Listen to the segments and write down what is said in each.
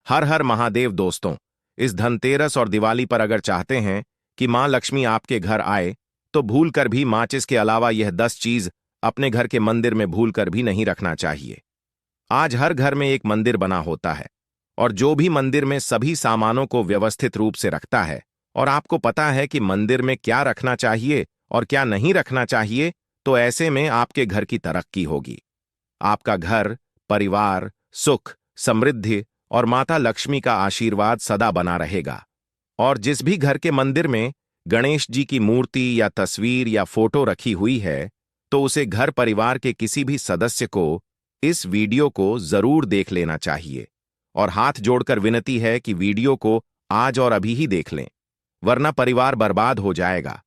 हर हर महादेव दोस्तों। इस धनतेरस और दिवाली पर अगर चाहते हैं कि मां लक्ष्मी आपके घर आए तो भूल कर भी माचिस के अलावा यह 10 चीज अपने घर के मंदिर में भूल कर भी नहीं रखना चाहिए। आज हर घर में एक मंदिर बना होता है और जो भी मंदिर में सभी सामानों को व्यवस्थित रूप से रखता है और आपको पता है कि मंदिर में क्या रखना चाहिए और क्या नहीं रखना चाहिए, तो ऐसे में आपके घर की तरक्की होगी। आपका घर, परिवार, सुख, समृद्धि और माता लक्ष्मी का आशीर्वाद सदा बना रहेगा। और जिस भी घर के मंदिर में गणेश जी की मूर्ति या तस्वीर या फोटो रखी हुई है, तो उसे घर परिवार के किसी भी सदस्य को इस वीडियो को जरूर देख लेना चाहिए। और हाथ जोड़कर विनती है कि वीडियो को आज और अभी ही देख लें, वरना परिवार बर्बाद हो जाएगा।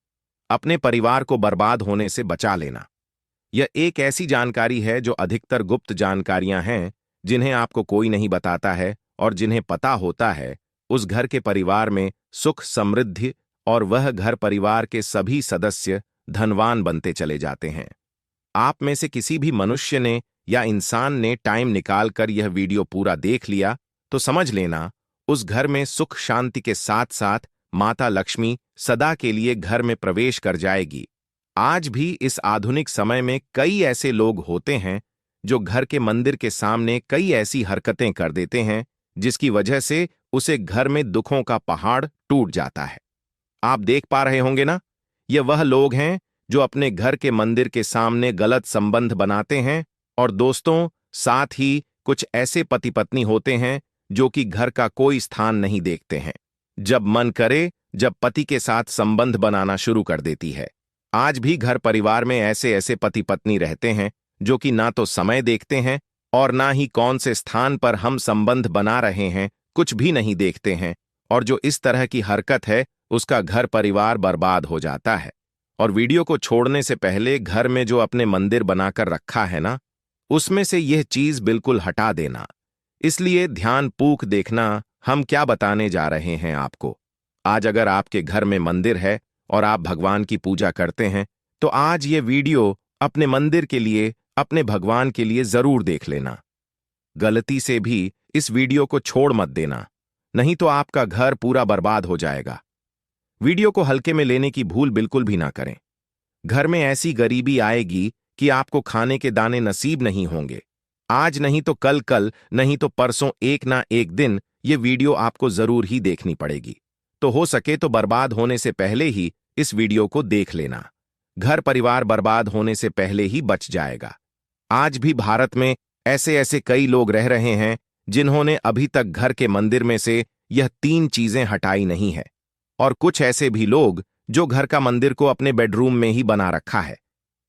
अपने परिवार को बर्बाद होने से बचा लेना। यह एक ऐसी जानकारी है जो अधिकतर गुप्त जानकारियां हैं जिन्हें आपको कोई नहीं बताता है, और जिन्हें पता होता है उस घर के परिवार में सुख समृद्धि और वह घर परिवार के सभी सदस्य धनवान बनते चले जाते हैं। आप में से किसी भी मनुष्य ने या इंसान ने टाइम निकालकर यह वीडियो पूरा देख लिया तो समझ लेना उस घर में सुख शांति के साथ साथ माता लक्ष्मी सदा के लिए घर में प्रवेश कर जाएगी। आज भी इस आधुनिक समय में कई ऐसे लोग होते हैं जो घर के मंदिर के सामने कई ऐसी हरकतें कर देते हैं जिसकी वजह से उसे घर में दुखों का पहाड़ टूट जाता है। आप देख पा रहे होंगे ना, ये वह लोग हैं जो अपने घर के मंदिर के सामने गलत संबंध बनाते हैं। और दोस्तों, साथ ही कुछ ऐसे पति पत्नी होते हैं जो कि घर का कोई स्थान नहीं देखते हैं। जब मन करे जब पति के साथ संबंध बनाना शुरू कर देती है। आज भी घर परिवार में ऐसे ऐसे पति पत्नी रहते हैं जो कि ना तो समय देखते हैं और ना ही कौन से स्थान पर हम संबंध बना रहे हैं, कुछ भी नहीं देखते हैं। और जो इस तरह की हरकत है उसका घर परिवार बर्बाद हो जाता है। और वीडियो को छोड़ने से पहले घर में जो अपने मंदिर बनाकर रखा है ना, उसमें से यह चीज बिल्कुल हटा देना। इसलिए ध्यानपूर्वक देखना हम क्या बताने जा रहे हैं आपको। आज अगर आपके घर में मंदिर है और आप भगवान की पूजा करते हैं तो आज ये वीडियो अपने मंदिर के लिए, अपने भगवान के लिए जरूर देख लेना। गलती से भी इस वीडियो को छोड़ मत देना, नहीं तो आपका घर पूरा बर्बाद हो जाएगा। वीडियो को हल्के में लेने की भूल बिल्कुल भी ना करें। घर में ऐसी गरीबी आएगी कि आपको खाने के दाने नसीब नहीं होंगे। आज नहीं तो कल, कल नहीं तो परसों, एक ना एक दिन ये वीडियो आपको जरूर ही देखनी पड़ेगी। तो हो सके तो बर्बाद होने से पहले ही इस वीडियो को देख लेना। घर परिवार बर्बाद होने से पहले ही बच जाएगा। आज भी भारत में ऐसे ऐसे कई लोग रह रहे हैं जिन्होंने अभी तक घर के मंदिर में से यह 3 चीजें हटाई नहीं है। और कुछ ऐसे भी लोग जो घर का मंदिर को अपने बेडरूम में ही बना रखा है।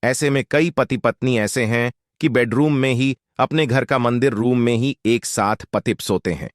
ऐसे में कई पति पत्नी ऐसे हैं कि बेडरूम में ही, अपने घर का मंदिर रूम में ही एक साथ पति सोते हैं।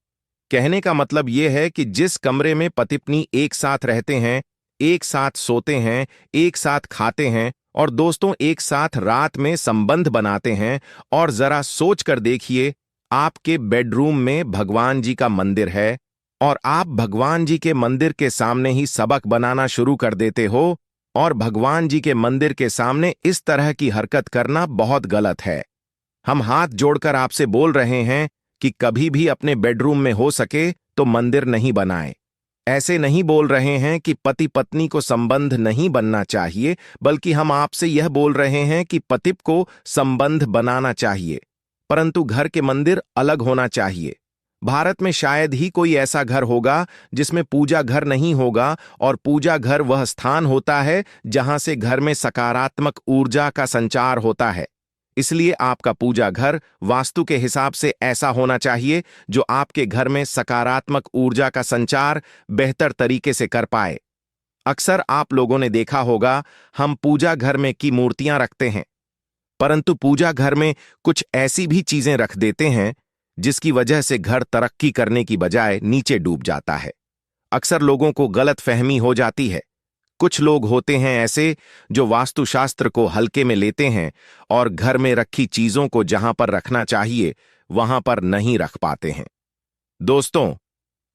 कहने का मतलब यह है कि जिस कमरे में पति पत्नी एक साथ रहते हैं, एक साथ सोते हैं, एक साथ खाते हैं और दोस्तों एक साथ रात में संबंध बनाते हैं, और जरा सोच कर देखिए, आपके बेडरूम में भगवान जी का मंदिर है और आप भगवान जी के मंदिर के सामने ही सबक बनाना शुरू कर देते हो। और भगवान जी के मंदिर के सामने इस तरह की हरकत करना बहुत गलत है। हम हाथ जोड़कर आपसे बोल रहे हैं कि कभी भी अपने बेडरूम में हो सके तो मंदिर नहीं बनाएं। ऐसे नहीं बोल रहे हैं कि पति पत्नी को संबंध नहीं बनना चाहिए, बल्कि हम आपसे यह बोल रहे हैं कि पति को संबंध बनाना चाहिए, परंतु घर के मंदिर अलग होना चाहिए। भारत में शायद ही कोई ऐसा घर होगा जिसमें पूजा घर नहीं होगा, और पूजा घर वह स्थान होता है जहां से घर में सकारात्मक ऊर्जा का संचार होता है। इसलिए आपका पूजा घर वास्तु के हिसाब से ऐसा होना चाहिए जो आपके घर में सकारात्मक ऊर्जा का संचार बेहतर तरीके से कर पाए। अक्सर आप लोगों ने देखा होगा, हम पूजा घर में की मूर्तियां रखते हैं, परंतु पूजा घर में कुछ ऐसी भी चीजें रख देते हैं जिसकी वजह से घर तरक्की करने की बजाय नीचे डूब जाता है। अक्सर लोगों को गलत फहमी हो जाती है। कुछ लोग होते हैं ऐसे जो वास्तुशास्त्र को हल्के में लेते हैं और घर में रखी चीजों को जहां पर रखना चाहिए वहां पर नहीं रख पाते हैं। दोस्तों,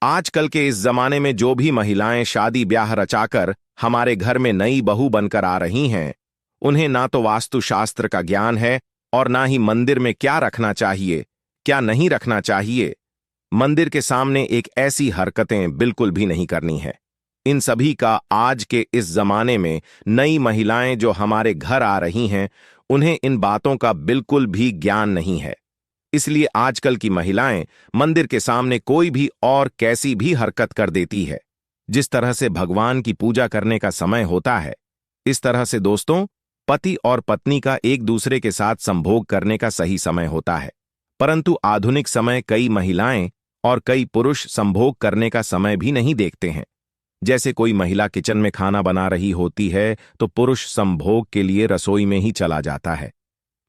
आजकल के इस जमाने में जो भी महिलाएं शादी ब्याह रचाकर हमारे घर में नई बहू बनकर आ रही हैं, उन्हें ना तो वास्तुशास्त्र का ज्ञान है और ना ही मंदिर में क्या रखना चाहिए, क्या नहीं रखना चाहिए। मंदिर के सामने एक ऐसी हरकतें बिल्कुल भी नहीं करनी है। इन सभी का आज के इस जमाने में नई महिलाएं जो हमारे घर आ रही हैं, उन्हें इन बातों का बिल्कुल भी ज्ञान नहीं है। इसलिए आजकल की महिलाएं मंदिर के सामने कोई भी और कैसी भी हरकत कर देती है। जिस तरह से भगवान की पूजा करने का समय होता है, इस तरह से दोस्तों पति और पत्नी का एक दूसरे के साथ संभोग करने का सही समय होता है। परंतु आधुनिक समय कई महिलाएं और कई पुरुष संभोग करने का समय भी नहीं देखते हैं। जैसे कोई महिला किचन में खाना बना रही होती है तो पुरुष संभोग के लिए रसोई में ही चला जाता है,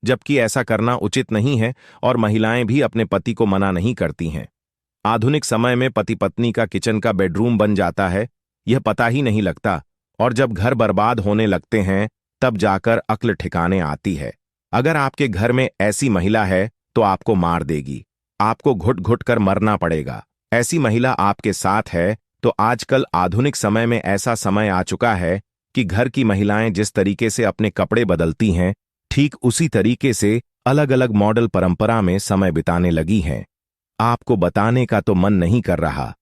जबकि ऐसा करना उचित नहीं है और महिलाएं भी अपने पति को मना नहीं करती हैं। आधुनिक समय में पति पत्नी का किचन का बेडरूम बन जाता है, यह पता ही नहीं लगता, और जब घर बर्बाद होने लगते हैं तब जाकर अक्ल ठिकाने आती है। अगर आपके घर में ऐसी महिला है तो आपको मार देगी, आपको घुट घुट कर मरना पड़ेगा। ऐसी महिला आपके साथ है तो आजकल आधुनिक समय में ऐसा समय आ चुका है कि घर की महिलाएं जिस तरीके से अपने कपड़े बदलती हैं, ठीक उसी तरीके से अलग अलग मॉडल परंपरा में समय बिताने लगी हैं। आपको बताने का तो मन नहीं कर रहा,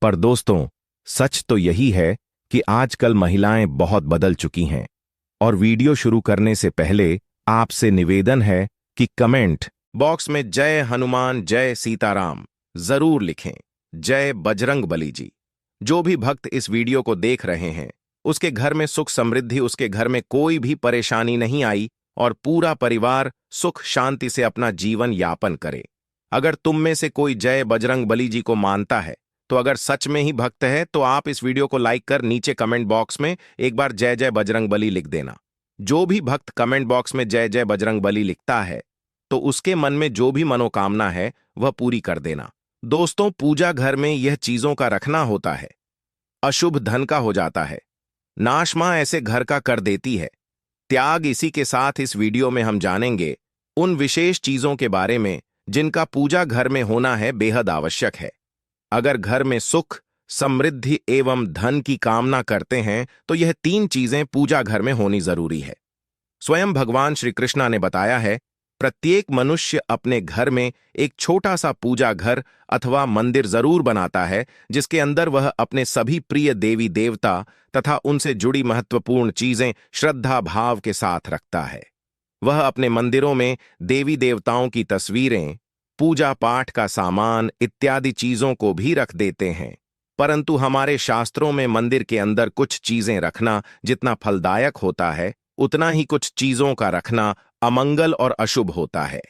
पर दोस्तों सच तो यही है कि आजकल महिलाएं बहुत बदल चुकी हैं। और वीडियो शुरू करने से पहले आपसे निवेदन है कि कमेंट बॉक्स में जय हनुमान जय सीताराम जरूर लिखें। जय बजरंग बली जी। जो भी भक्त इस वीडियो को देख रहे हैं, उसके घर में सुख समृद्धि, उसके घर में कोई भी परेशानी नहीं आई और पूरा परिवार सुख शांति से अपना जीवन यापन करे। अगर तुम में से कोई जय बजरंग बली जी को मानता है, तो अगर सच में ही भक्त है तो आप इस वीडियो को लाइक कर नीचे कमेंट बॉक्स में एक बार जय जय बजरंग बली लिख देना। जो भी भक्त कमेंट बॉक्स में जय जय बजरंग बली लिखता है तो उसके मन में जो भी मनोकामना है वह पूरी कर देना। दोस्तों, पूजा घर में यह चीजों का रखना होता है, अशुभ धन का हो जाता है, नाश मां ऐसे घर का कर देती है। त्याग इसी के साथ इस वीडियो में हम जानेंगे उन विशेष चीजों के बारे में जिनका पूजा घर में होना है बेहद आवश्यक है। अगर घर में सुख समृद्धि एवं धन की कामना करते हैं तो यह 3 चीजें पूजा घर में होनी जरूरी है। स्वयं भगवान श्री कृष्णा ने बताया है, प्रत्येक मनुष्य अपने घर में एक छोटा सा पूजा घर अथवा मंदिर जरूर बनाता है, जिसके अंदर वह अपने सभी प्रिय देवी देवता तथा उनसे जुड़ी महत्वपूर्ण चीजें श्रद्धा भाव के साथ रखता है। वह अपने मंदिरों में देवी देवताओं की तस्वीरें, पूजा पाठ का सामान इत्यादि चीजों को भी रख देते हैं। परंतु हमारे शास्त्रों में मंदिर के अंदर कुछ चीजें रखना जितना फलदायक होता है, उतना ही कुछ चीजों का रखना अमंगल और अशुभ होता है।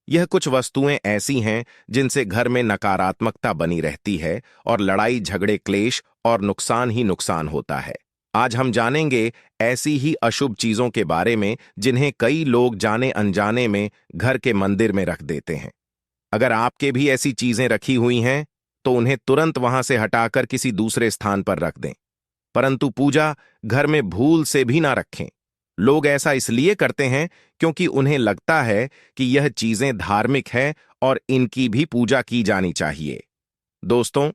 यह कुछ वस्तुएं ऐसी हैं जिनसे घर में नकारात्मकता बनी रहती है और लड़ाई झगड़े क्लेश और नुकसान ही नुकसान होता है। आज हम जानेंगे ऐसी ही अशुभ चीजों के बारे में जिन्हें कई लोग जाने अनजाने में घर के मंदिर में रख देते हैं। अगर आपके भी ऐसी चीजें रखी हुई हैं तो उन्हें तुरंत वहां से हटाकर किसी दूसरे स्थान पर रख दें, परंतु पूजा घर में भूल से भी ना रखें। लोग ऐसा इसलिए करते हैं क्योंकि उन्हें लगता है कि यह चीजें धार्मिक हैं और इनकी भी पूजा की जानी चाहिए। दोस्तों,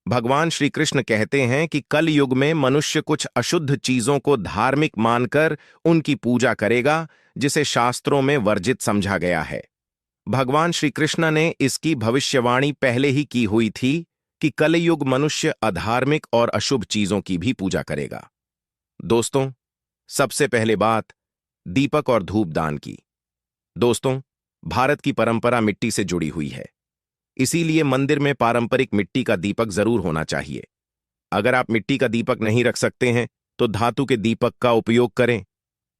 भगवान श्री कृष्ण कहते हैं कि कल युग में मनुष्य कुछ अशुद्ध चीजों को धार्मिक मानकर उनकी पूजा करेगा, जिसे शास्त्रों में वर्जित समझा गया है। भगवान श्री कृष्ण ने इसकी भविष्यवाणी पहले ही की हुई थी कि कलयुग मनुष्य अधार्मिक और अशुभ चीजों की भी पूजा करेगा। दोस्तों, सबसे पहले बात दीपक और धूप दान की। दोस्तों, भारत की परंपरा मिट्टी से जुड़ी हुई है, इसीलिए मंदिर में पारंपरिक मिट्टी का दीपक जरूर होना चाहिए। अगर आप मिट्टी का दीपक नहीं रख सकते हैं तो धातु के दीपक का उपयोग करें।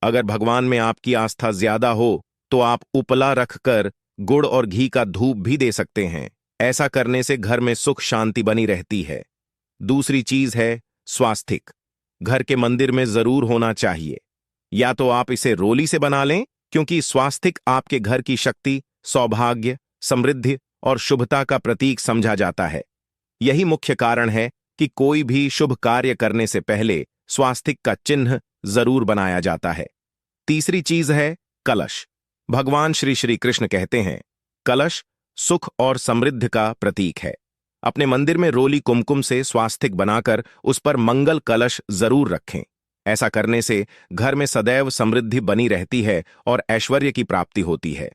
अगर भगवान में आपकी आस्था ज्यादा हो तो आप उपला रखकर गुड़ और घी का धूप भी दे सकते हैं। ऐसा करने से घर में सुख शांति बनी रहती है। दूसरी चीज है स्वास्तिक। घर के मंदिर में जरूर होना चाहिए। या तो आप इसे रोली से बना लें, क्योंकि स्वास्तिक आपके घर की शक्ति, सौभाग्य, समृद्धि और शुभता का प्रतीक समझा जाता है। यही मुख्य कारण है कि कोई भी शुभ कार्य करने से पहले स्वास्तिक का चिन्ह जरूर बनाया जाता है। तीसरी चीज है कलश। भगवान श्री श्री कृष्ण कहते हैं, कलश सुख और समृद्धि का प्रतीक है। अपने मंदिर में रोली कुमकुम से स्वास्तिक बनाकर उस पर मंगल कलश जरूर रखें। ऐसा करने से घर में सदैव समृद्धि बनी रहती है और ऐश्वर्य की प्राप्ति होती है।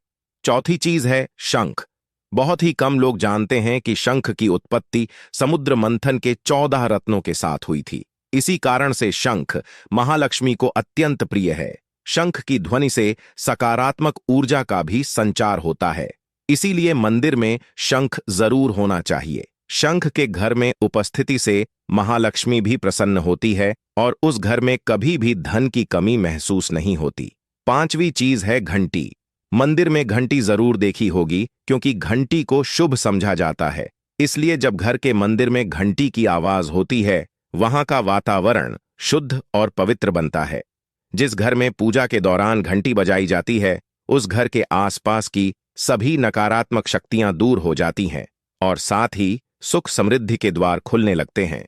चौथी चीज है शंख। बहुत ही कम लोग जानते हैं कि शंख की उत्पत्ति समुद्र मंथन के 14 रत्नों के साथ हुई थी। इसी कारण से शंख महालक्ष्मी को अत्यंत प्रिय है। शंख की ध्वनि से सकारात्मक ऊर्जा का भी संचार होता है, इसीलिए मंदिर में शंख जरूर होना चाहिए। शंख के घर में उपस्थिति से महालक्ष्मी भी प्रसन्न होती है और उस घर में कभी भी धन की कमी महसूस नहीं होती। पांचवी चीज है घंटी। मंदिर में घंटी जरूर देखी होगी, क्योंकि घंटी को शुभ समझा जाता है। इसलिए जब घर के मंदिर में घंटी की आवाज होती है, वहां का वातावरण शुद्ध और पवित्र बनता है। जिस घर में पूजा के दौरान घंटी बजाई जाती है, उस घर के आसपास की सभी नकारात्मक शक्तियां दूर हो जाती हैं और साथ ही सुख समृद्धि के द्वार खुलने लगते हैं।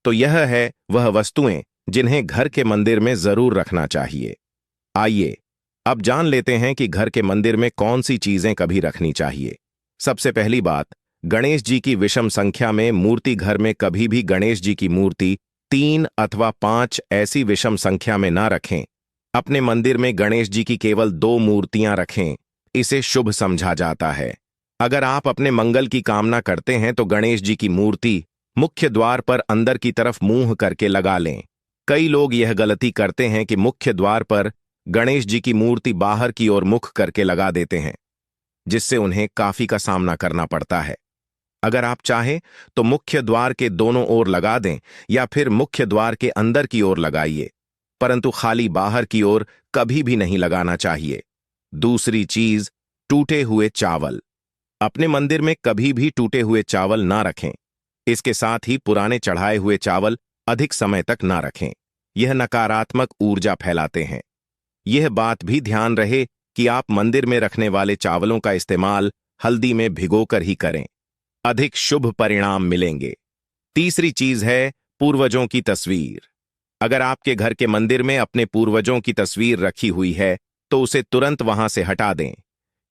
तो यह है वह वस्तुएं जिन्हें घर के मंदिर में जरूर रखना चाहिए। आइए अब जान लेते हैं कि घर के मंदिर में कौन सी चीजें कभी रखनी चाहिए। सबसे पहली बात, गणेश जी की विषम संख्या में मूर्ति। घर में कभी भी गणेश जी की मूर्ति 3 अथवा 5 ऐसी विषम संख्या में ना रखें। अपने मंदिर में गणेश जी की केवल 2 मूर्तियां रखें, इसे शुभ समझा जाता है। अगर आप अपने मंगल की कामना करते हैं तो गणेश जी की मूर्ति मुख्य द्वार पर अंदर की तरफ मुंह करके लगा लें। कई लोग यह गलती करते हैं कि मुख्य द्वार पर गणेश जी की मूर्ति बाहर की ओर मुख करके लगा देते हैं, जिससे उन्हें काफी का सामना करना पड़ता है। अगर आप चाहें तो मुख्य द्वार के दोनों ओर लगा दें या फिर मुख्य द्वार के अंदर की ओर लगाइए, परंतु खाली बाहर की ओर कभी भी नहीं लगाना चाहिए। दूसरी चीज, टूटे हुए चावल। अपने मंदिर में कभी भी टूटे हुए चावल ना रखें। इसके साथ ही पुराने चढ़ाए हुए चावल अधिक समय तक ना रखें, यह नकारात्मक ऊर्जा फैलाते हैं। यह बात भी ध्यान रहे कि आप मंदिर में रखने वाले चावलों का इस्तेमाल हल्दी में भिगोकर ही करें, अधिक शुभ परिणाम मिलेंगे। तीसरी चीज है पूर्वजों की तस्वीर। अगर आपके घर के मंदिर में अपने पूर्वजों की तस्वीर रखी हुई है तो उसे तुरंत वहां से हटा दें,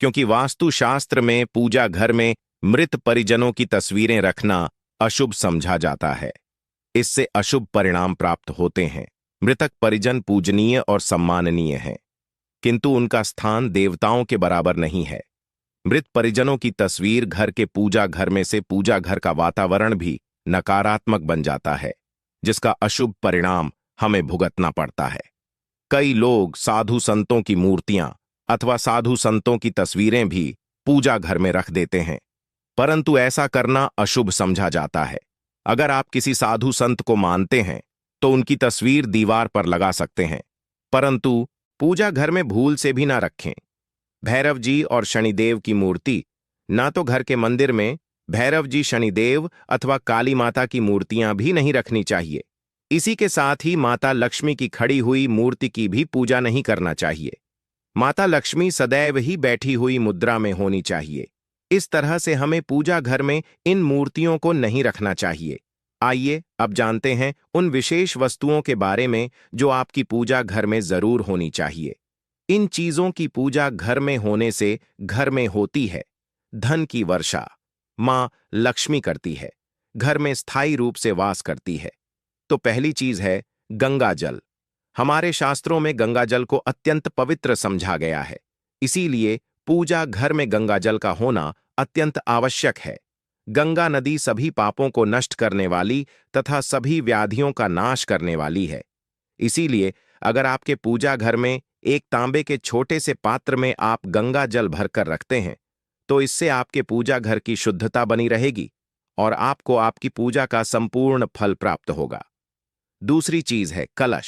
क्योंकि वास्तुशास्त्र में पूजा घर में मृत परिजनों की तस्वीरें रखना अशुभ समझा जाता है। इससे अशुभ परिणाम प्राप्त होते हैं। मृतक परिजन पूजनीय और सम्माननीय हैं, किंतु उनका स्थान देवताओं के बराबर नहीं है। मृत परिजनों की तस्वीर घर के पूजा घर में से पूजा घर का वातावरण भी नकारात्मक बन जाता है, जिसका अशुभ परिणाम हमें भुगतना पड़ता है। कई लोग साधु संतों की मूर्तियां अथवा साधु संतों की तस्वीरें भी पूजा घर में रख देते हैं, परंतु ऐसा करना अशुभ समझा जाता है। अगर आप किसी साधु संत को मानते हैं तो उनकी तस्वीर दीवार पर लगा सकते हैं, परंतु पूजा घर में भूल से भी ना रखें। भैरव जी और शनिदेव की मूर्ति, ना तो घर के मंदिर में भैरव जी, शनिदेव अथवा काली माता की मूर्तियां भी नहीं रखनी चाहिए। इसी के साथ ही माता लक्ष्मी की खड़ी हुई मूर्ति की भी पूजा नहीं करना चाहिए। माता लक्ष्मी सदैव ही बैठी हुई मुद्रा में होनी चाहिए। इस तरह से हमें पूजा घर में इन मूर्तियों को नहीं रखना चाहिए। आइए अब जानते हैं उन विशेष वस्तुओं के बारे में जो आपकी पूजा घर में जरूर होनी चाहिए। इन चीजों की पूजा घर में होने से घर में होती है धन की वर्षा, मां लक्ष्मी करती है, घर में स्थायी रूप से वास करती है। तो पहली चीज है गंगा जल। हमारे शास्त्रों में गंगा जल को अत्यंत पवित्र समझा गया है, इसीलिए पूजा घर में गंगा जल का होना अत्यंत आवश्यक है। गंगा नदी सभी पापों को नष्ट करने वाली तथा सभी व्याधियों का नाश करने वाली है। इसीलिए अगर आपके पूजा घर में एक तांबे के छोटे से पात्र में आप गंगा जल भरकर रखते हैं तो इससे आपके पूजा घर की शुद्धता बनी रहेगी और आपको आपकी पूजा का संपूर्ण फल प्राप्त होगा। दूसरी चीज है कलश।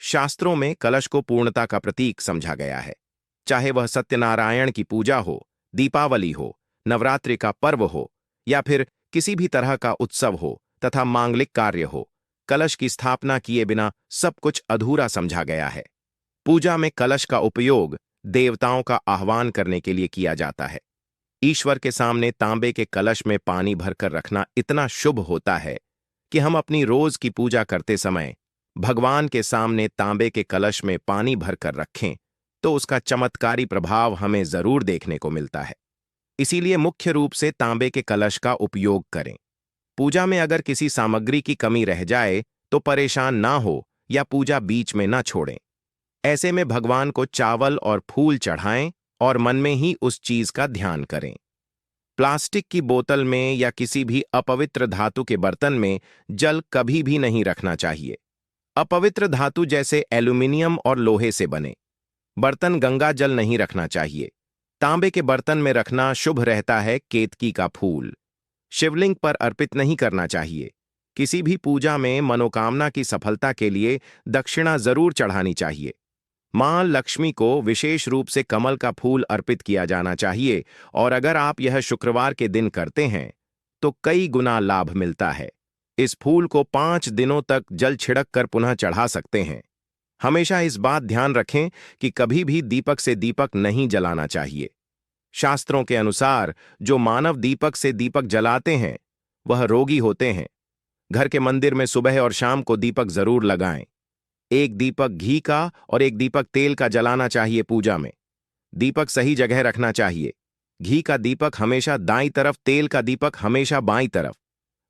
शास्त्रों में कलश को पूर्णता का प्रतीक समझा गया है। चाहे वह सत्यनारायण की पूजा हो, दीपावली हो, नवरात्रि का पर्व हो या फिर किसी भी तरह का उत्सव हो तथा मांगलिक कार्य हो, कलश की स्थापना किए बिना सब कुछ अधूरा समझा गया है। पूजा में कलश का उपयोग देवताओं का आह्वान करने के लिए किया जाता है। ईश्वर के सामने तांबे के कलश में पानी भरकर रखना इतना शुभ होता है कि हम अपनी रोज की पूजा करते समय भगवान के सामने तांबे के कलश में पानी भरकर रखें तो उसका चमत्कारी प्रभाव हमें जरूर देखने को मिलता है। इसीलिए मुख्य रूप से तांबे के कलश का उपयोग करें। पूजा में अगर किसी सामग्री की कमी रह जाए तो परेशान ना हो या पूजा बीच में ना छोड़ें। ऐसे में भगवान को चावल और फूल चढ़ाएं और मन में ही उस चीज का ध्यान करें। प्लास्टिक की बोतल में या किसी भी अपवित्र धातु के बर्तन में जल कभी भी नहीं रखना चाहिए। अपवित्र धातु जैसे एल्यूमिनियम और लोहे से बने बर्तन गंगा जल नहीं रखना चाहिए। तांबे के बर्तन में रखना शुभ रहता है केतकी का फूल। शिवलिंग पर अर्पित नहीं करना चाहिए। किसी भी पूजा में मनोकामना की सफलता के लिए दक्षिणा जरूर चढ़ानी चाहिए। मां लक्ष्मी को विशेष रूप से कमल का फूल अर्पित किया जाना चाहिए और अगर आप यह शुक्रवार के दिन करते हैं तो कई गुना लाभ मिलता है। इस फूल को 5 दिनों तक जल छिड़क कर पुनः चढ़ा सकते हैं। हमेशा इस बात ध्यान रखें कि कभी भी दीपक से दीपक नहीं जलाना चाहिए। शास्त्रों के अनुसार जो मानव दीपक से दीपक जलाते हैं वह रोगी होते हैं। घर के मंदिर में सुबह और शाम को दीपक जरूर लगाएं। एक दीपक घी का और एक दीपक तेल का जलाना चाहिए। पूजा में दीपक सही जगह रखना चाहिए। घी का दीपक हमेशा दाईं तरफ, तेल का दीपक हमेशा बाईं तरफ।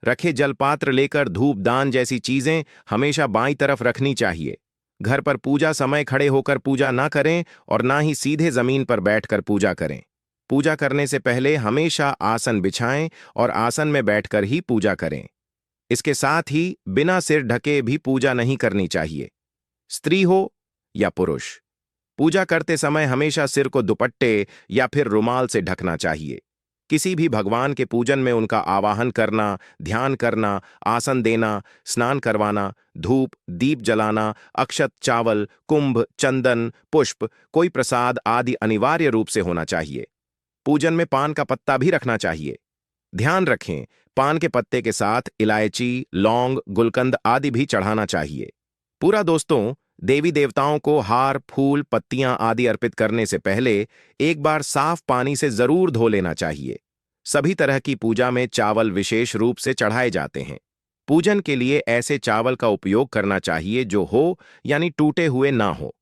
रखे जलपात्र लेकर धूप दान जैसी चीजें हमेशा बाईं तरफ रखनी चाहिए। घर पर पूजा समय खड़े होकर पूजा ना करें और ना ही सीधे जमीन पर बैठकर पूजा करें। पूजा करने से पहले हमेशा आसन बिछाएं और आसन में बैठकर ही पूजा करें। इसके साथ ही बिना सिर ढके भी पूजा नहीं करनी चाहिए। स्त्री हो या पुरुष, पूजा करते समय हमेशा सिर को दुपट्टे या फिर रुमाल से ढकना चाहिए। किसी भी भगवान के पूजन में उनका आवाहन करना, ध्यान करना, आसन देना, स्नान करवाना, धूप दीप जलाना, अक्षत, चावल, कुंभ, चंदन, पुष्प, कोई प्रसाद आदि अनिवार्य रूप से होना चाहिए। पूजन में पान का पत्ता भी रखना चाहिए। ध्यान रखें, पान के पत्ते के साथ इलायची, लौंग, गुलकंद आदि भी चढ़ाना चाहिए। पूरा दोस्तों, देवी देवताओं को हार, फूल, पत्तियां आदि अर्पित करने से पहले एक बार साफ पानी से जरूर धो लेना चाहिए। सभी तरह की पूजा में चावल विशेष रूप से चढ़ाए जाते हैं। पूजन के लिए ऐसे चावल का उपयोग करना चाहिए जो हो यानी टूटे हुए ना हो।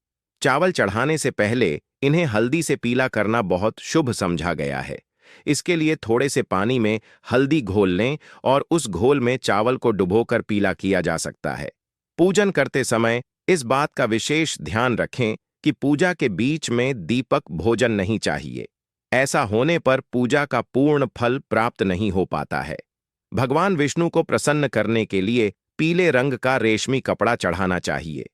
चावल चढ़ाने से पहले इन्हें हल्दी से पीला करना बहुत शुभ समझा गया है। इसके लिए थोड़े से पानी में हल्दी घोल लें और उस घोल में चावल को डुबोकर पीला किया जा सकता है। पूजन करते समय इस बात का विशेष ध्यान रखें कि पूजा के बीच में दीपक भोजन नहीं चाहिए। ऐसा होने पर पूजा का पूर्ण फल प्राप्त नहीं हो पाता है। भगवान विष्णु को प्रसन्न करने के लिए पीले रंग का रेशमी कपड़ा चढ़ाना चाहिए।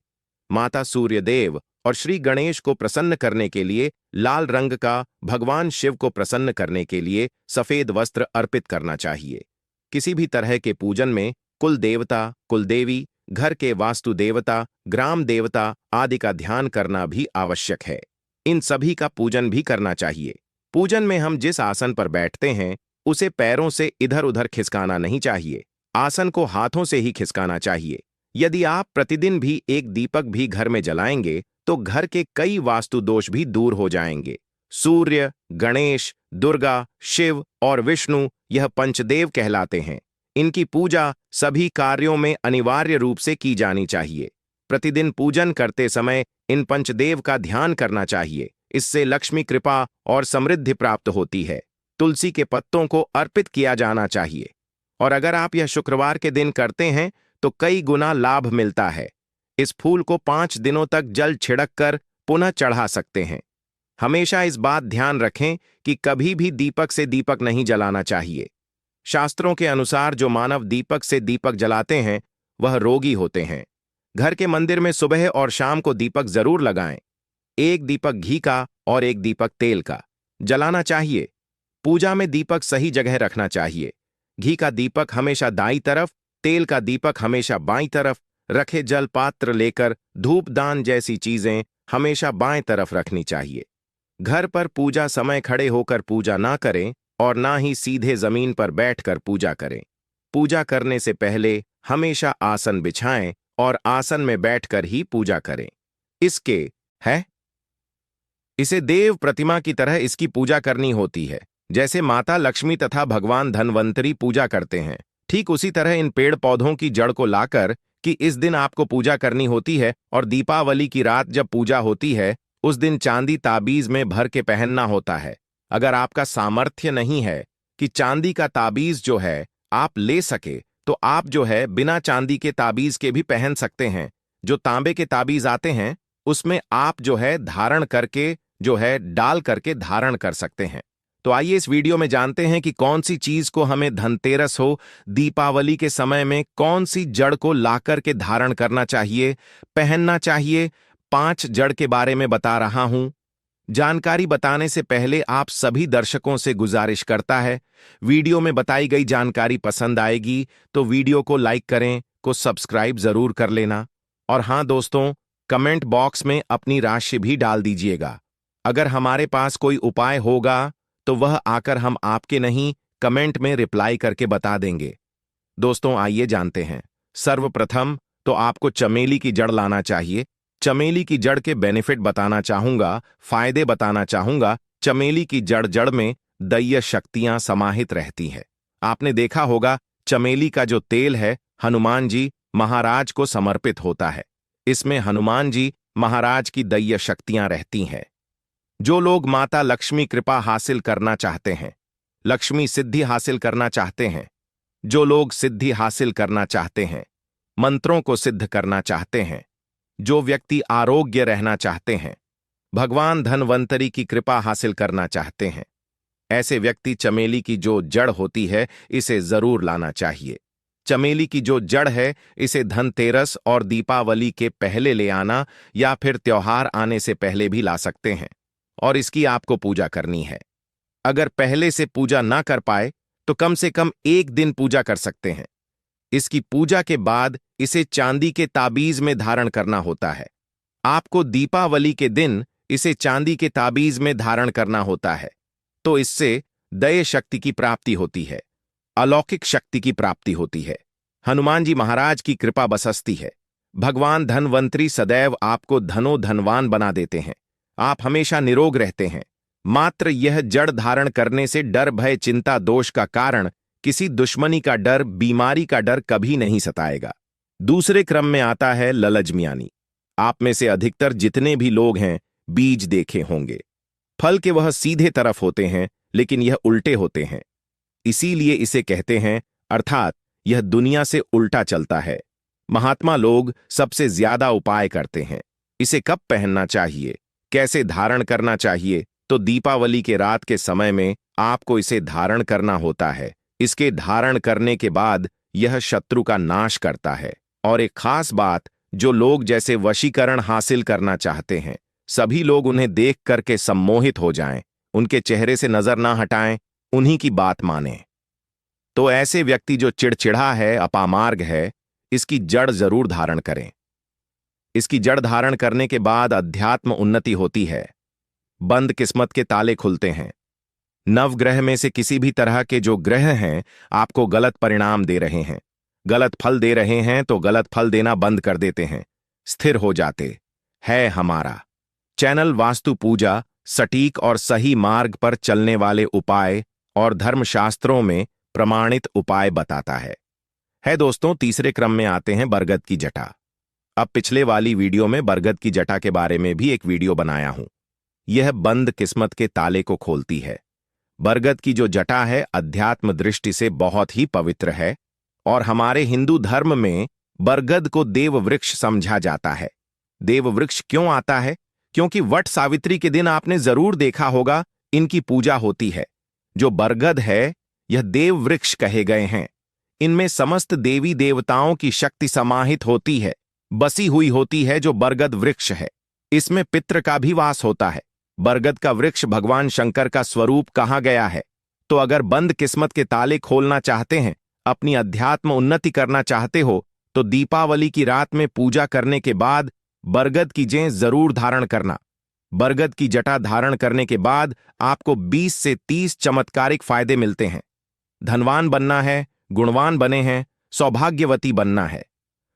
माता सूर्यदेव और श्री गणेश को प्रसन्न करने के लिए लाल रंग का, भगवान शिव को प्रसन्न करने के लिए सफेद वस्त्र अर्पित करना चाहिए। किसी भी तरह के पूजन में कुल देवता, कुलदेवी, घर के वास्तु देवता, ग्राम देवता आदि का ध्यान करना भी आवश्यक है। इन सभी का पूजन भी करना चाहिए। पूजन में हम जिस आसन पर बैठते हैं उसे पैरों से इधर उधर खिसकाना नहीं चाहिए। आसन को हाथों से ही खिसकाना चाहिए। यदि आप प्रतिदिन भी एक दीपक भी घर में जलाएंगे तो घर के कई वास्तु दोष भी दूर हो जाएंगे। सूर्य, गणेश, दुर्गा, शिव और विष्णु यह पंचदेव कहलाते हैं। इनकी पूजा सभी कार्यों में अनिवार्य रूप से की जानी चाहिए। प्रतिदिन पूजन करते समय इन पंचदेव का ध्यान करना चाहिए। इससे लक्ष्मी कृपा और समृद्धि प्राप्त होती है। तुलसी के पत्तों को अर्पित किया जाना चाहिए और अगर आप यह शुक्रवार के दिन करते हैं तो कई गुना लाभ मिलता है। इस फूल को 5 दिनों तक जल छिड़क कर पुनः चढ़ा सकते हैं। हमेशा इस बात ध्यान रखें कि कभी भी दीपक से दीपक नहीं जलाना चाहिए। शास्त्रों के अनुसार जो मानव दीपक से दीपक जलाते हैं वह रोगी होते हैं। घर के मंदिर में सुबह और शाम को दीपक जरूर लगाएं। एक दीपक घी का और एक दीपक तेल का जलाना चाहिए। पूजा में दीपक सही जगह रखना चाहिए। घी का दीपक हमेशा दाईं तरफ, तेल का दीपक हमेशा बाईं तरफ। रखे जल पात्र लेकर धूप दान जैसी चीजें हमेशा बाएं तरफ रखनी चाहिए। घर पर पूजा समय खड़े होकर पूजा ना करें और ना ही सीधे जमीन पर बैठकर पूजा करें। पूजा करने से पहले हमेशा आसन बिछाएं और आसन में बैठकर ही पूजा करें। इसे देव प्रतिमा की तरह इसकी पूजा करनी होती है। जैसे माता लक्ष्मी तथा भगवान धनवंतरी पूजा करते हैं, ठीक उसी तरह इन पेड़ पौधों की जड़ को लाकर कि इस दिन आपको पूजा करनी होती है और दीपावली की रात जब पूजा होती है उस दिन चांदी ताबीज में भर के पहनना होता है। अगर आपका सामर्थ्य नहीं है कि चांदी का ताबीज जो है आप ले सके तो आप जो है बिना चांदी के ताबीज के भी पहन सकते हैं। जो तांबे के ताबीज आते हैं उसमें आप जो है धारण करके जो है डाल करके धारण कर सकते हैं। तो आइए इस वीडियो में जानते हैं कि कौन सी चीज को हमें धनतेरस हो, दीपावली के समय में कौन सी जड़ को लाकर के धारण करना चाहिए, पहनना चाहिए। 5 जड़ के बारे में बता रहा हूं। जानकारी बताने से पहले आप सभी दर्शकों से गुजारिश करता है, वीडियो में बताई गई जानकारी पसंद आएगी तो वीडियो को लाइक करें, को सब्सक्राइब जरूर कर लेना। और हां दोस्तों, कमेंट बॉक्स में अपनी राशि भी डाल दीजिएगा। अगर हमारे पास कोई उपाय होगा तो वह आकर हम आपके नहीं, कमेंट में रिप्लाई करके बता देंगे। दोस्तों आइए जानते हैं। सर्वप्रथम तो आपको चमेली की जड़ लाना चाहिए। चमेली की जड़ के बेनिफिट बताना चाहूंगा, फायदे बताना चाहूंगा। चमेली की जड़ में दैवीय शक्तियां समाहित रहती हैं। आपने देखा होगा चमेली का जो तेल है हनुमान जी महाराज को समर्पित होता है। इसमें हनुमान जी महाराज की दैवीय शक्तियां रहती हैं। जो लोग माता लक्ष्मी कृपा हासिल करना चाहते हैं, लक्ष्मी सिद्धि हासिल करना चाहते हैं, जो लोग सिद्धि हासिल करना चाहते हैं, मंत्रों को सिद्ध करना चाहते हैं, जो व्यक्ति आरोग्य रहना चाहते हैं, भगवान धनवंतरी की कृपा हासिल करना चाहते हैं, ऐसे व्यक्ति चमेली की जो जड़ होती है इसे जरूर लाना चाहिए। चमेली की जो जड़ है इसे धनतेरस और दीपावली के पहले ले आना या फिर त्योहार आने से पहले भी ला सकते हैं और इसकी आपको पूजा करनी है। अगर पहले से पूजा ना कर पाए तो कम से कम 1 दिन पूजा कर सकते हैं। इसकी पूजा के बाद इसे चांदी के ताबीज में धारण करना होता है। आपको दीपावली के दिन इसे चांदी के ताबीज में धारण करना होता है, तो इससे दैवीय शक्ति की प्राप्ति होती है, अलौकिक शक्ति की प्राप्ति होती है। हनुमान जी महाराज की कृपा बरसती है। भगवान धनवंतरी सदैव आपको धनवान बना देते हैं। आप हमेशा निरोग रहते हैं। मात्र यह जड़ धारण करने से डर भय चिंता दोष का कारण, किसी दुश्मनी का डर, बीमारी का डर कभी नहीं सताएगा। दूसरे क्रम में आता है ललजमियानी। आप में से अधिकतर जितने भी लोग हैं बीज देखे होंगे। फल के वह सीधे तरफ होते हैं लेकिन यह उल्टे होते हैं, इसीलिए इसे कहते हैं, अर्थात यह दुनिया से उल्टा चलता है। महात्मा लोग सबसे ज्यादा उपाय करते हैं। इसे कब पहनना चाहिए, कैसे धारण करना चाहिए, तो दीपावली के रात के समय में आपको इसे धारण करना होता है। इसके धारण करने के बाद यह शत्रु का नाश करता है। और एक खास बात, जो लोग जैसे वशीकरण हासिल करना चाहते हैं, सभी लोग उन्हें देख करके सम्मोहित हो जाएं, उनके चेहरे से नजर ना हटाएं, उन्हीं की बात मानें। तो ऐसे व्यक्ति जो चिड़चिड़ा है, अपामार्ग है, इसकी जड़ जरूर धारण करें। इसकी जड़ धारण करने के बाद अध्यात्म उन्नति होती है, बंद किस्मत के ताले खुलते हैं। नवग्रह में से किसी भी तरह के जो ग्रह हैं आपको गलत परिणाम दे रहे हैं, गलत फल दे रहे हैं, तो गलत फल देना बंद कर देते हैं, स्थिर हो जाते है। हमारा चैनल वास्तु पूजा, सटीक और सही मार्ग पर चलने वाले उपाय और धर्मशास्त्रों में प्रमाणित उपाय बताता है दोस्तों। तीसरे क्रम में आते हैं बरगद की जटा। अब पिछले वाली वीडियो में बरगद की जटा के बारे में भी एक वीडियो बनाया हूं। यह बंद किस्मत के ताले को खोलती है। बरगद की जो जटा है अध्यात्म दृष्टि से बहुत ही पवित्र है और हमारे हिंदू धर्म में बरगद को देव वृक्ष समझा जाता है। देव वृक्ष क्यों आता है? क्योंकि वट सावित्री के दिन आपने जरूर देखा होगा इनकी पूजा होती है। जो बरगद है यह देव वृक्ष कहे गए हैं। इनमें समस्त देवी देवताओं की शक्ति समाहित होती है, बसी हुई होती है, जो बरगद वृक्ष है। इसमें पितृ का भी वास होता है। बरगद का वृक्ष भगवान शंकर का स्वरूप कहा गया है। तो अगर बंद किस्मत के ताले खोलना चाहते हैं, अपनी अध्यात्म उन्नति करना चाहते हो, तो दीपावली की रात में पूजा करने के बाद बरगद की जड़ जरूर धारण करना। बरगद की जटा धारण करने के बाद आपको 20 से 30 चमत्कारिक फायदे मिलते हैं। धनवान बनना है, गुणवान बने हैं, सौभाग्यवती बनना है,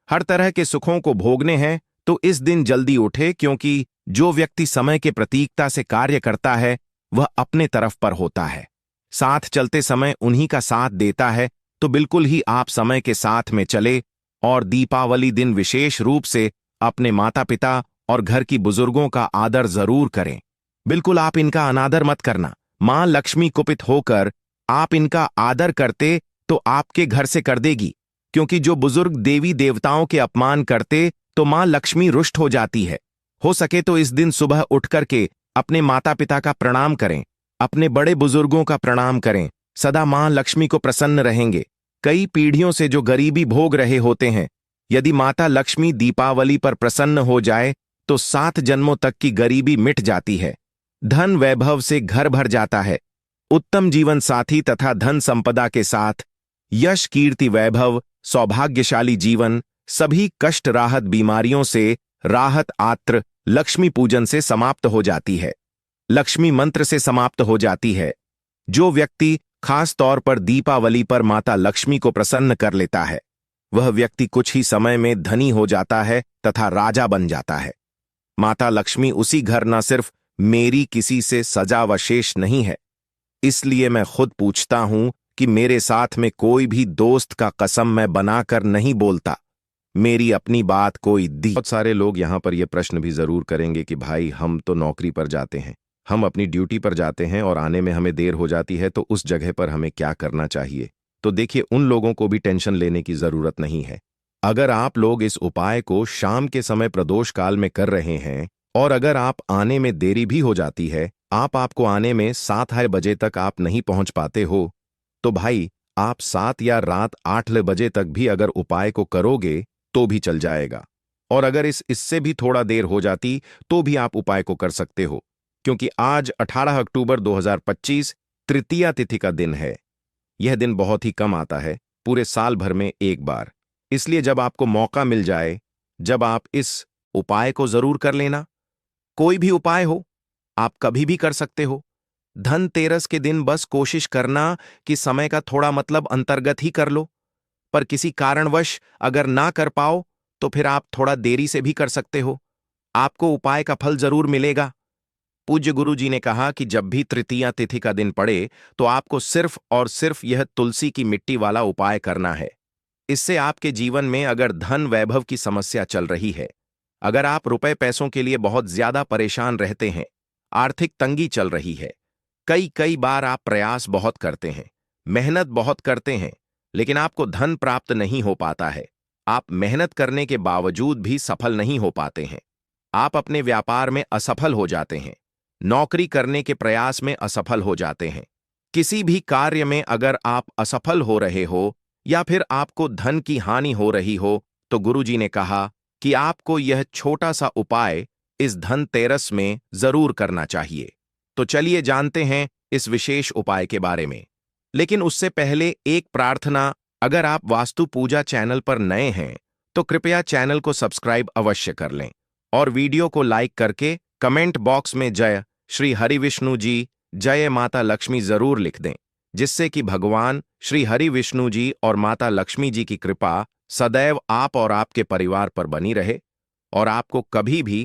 हर तरह के सुखों को भोगने हैं, तो इस दिन जल्दी उठे, क्योंकि जो व्यक्ति समय के प्रतीकता से कार्य करता है वह अपने तरफ पर होता है, साथ चलते समय उन्हीं का साथ देता है। तो बिल्कुल ही आप समय के साथ में चले और दीपावली दिन विशेष रूप से अपने माता पिता और घर की बुजुर्गों का आदर जरूर करें। बिल्कुल आप इनका अनादर मत करना। मां लक्ष्मी कुपित होकर आप इनका आदर करते तो आपके घर से कर देगी, क्योंकि जो बुजुर्ग देवी देवताओं के अपमान करते तो मां लक्ष्मी रुष्ट हो जाती है। हो सके तो इस दिन सुबह उठ करके अपने माता पिता का प्रणाम करें, अपने बड़े बुजुर्गों का प्रणाम करें, सदा मां लक्ष्मी को प्रसन्न रहेंगे। कई पीढ़ियों से जो गरीबी भोग रहे होते हैं, यदि माता लक्ष्मी दीपावली पर प्रसन्न हो जाए तो 7 जन्मों तक की गरीबी मिट जाती है। धन वैभव से घर भर जाता है। उत्तम जीवन साथी तथा धन संपदा के साथ यश कीर्ति वैभव, सौभाग्यशाली जीवन, सभी कष्ट राहत बीमारियों से राहत आत्र लक्ष्मी पूजन से समाप्त हो जाती है। लक्ष्मी मंत्र से समाप्त हो जाती है। जो व्यक्ति खास तौर पर दीपावली पर माता लक्ष्मी को प्रसन्न कर लेता है, वह व्यक्ति कुछ ही समय में धनी हो जाता है तथा राजा बन जाता है। माता लक्ष्मी उसी घर न सिर्फ मेरी किसी से सजा व शेष नहीं है, इसलिए मैं खुद पूछता हूं कि मेरे साथ में कोई भी दोस्त का कसम मैं बनाकर नहीं बोलता। मेरी अपनी बात कोई दी। बहुत सारे लोग यहां पर यह प्रश्न भी जरूर करेंगे कि भाई हम तो नौकरी पर जाते हैं, हम अपनी ड्यूटी पर जाते हैं और आने में हमें देर हो जाती है, तो उस जगह पर हमें क्या करना चाहिए। तो देखिए, उन लोगों को भी टेंशन लेने की जरूरत नहीं है। अगर आप लोग इस उपाय को शाम के समय प्रदोष काल में कर रहे हैं और अगर आप आने में देरी भी हो जाती है, आपको आने में 7 बजे तक आप नहीं पहुंच पाते हो, तो भाई आप 7 या रात 8 बजे तक भी अगर उपाय को करोगे तो भी चल जाएगा। और अगर इससे भी थोड़ा देर हो जाती तो भी आप उपाय को कर सकते हो, क्योंकि आज 18 अक्टूबर 2025 तृतीया तिथि का दिन है। यह दिन बहुत ही कम आता है, पूरे साल भर में एक बार। इसलिए जब आपको मौका मिल जाए, जब आप इस उपाय को जरूर कर लेना। कोई भी उपाय हो, आप कभी भी कर सकते हो। धनतेरस के दिन बस कोशिश करना कि समय का थोड़ा मतलब अंतर्गत ही कर लो, पर किसी कारणवश अगर ना कर पाओ तो फिर आप थोड़ा देरी से भी कर सकते हो। आपको उपाय का फल जरूर मिलेगा। पूज्य गुरु जी ने कहा कि जब भी तृतीया तिथि का दिन पड़े तो आपको सिर्फ और सिर्फ यह तुलसी की मिट्टी वाला उपाय करना है। इससे आपके जीवन में अगर धन वैभव की समस्या चल रही है, अगर आप रुपए पैसों के लिए बहुत ज्यादा परेशान रहते हैं, आर्थिक तंगी चल रही है, कई कई बार आप प्रयास बहुत करते हैं, मेहनत बहुत करते हैं, लेकिन आपको धन प्राप्त नहीं हो पाता है, आप मेहनत करने के बावजूद भी सफल नहीं हो पाते हैं, आप अपने व्यापार में असफल हो जाते हैं, नौकरी करने के प्रयास में असफल हो जाते हैं, किसी भी कार्य में अगर आप असफल हो रहे हो या फिर आपको धन की हानि हो रही हो, तो गुरुजी ने कहा कि आपको यह छोटा सा उपाय इस धनतेरस में जरूर करना चाहिए। तो चलिए जानते हैं इस विशेष उपाय के बारे में। लेकिन उससे पहले एक प्रार्थना, अगर आप वास्तु पूजा चैनल पर नए हैं तो कृपया चैनल को सब्सक्राइब अवश्य कर लें और वीडियो को लाइक करके कमेंट बॉक्स में जय श्री हरि विष्णु जी, जय माता लक्ष्मी जरूर लिख दें, जिससे कि भगवान श्री हरि विष्णु जी और माता लक्ष्मी जी की कृपा सदैव आप और आपके परिवार पर बनी रहे और आपको कभी भी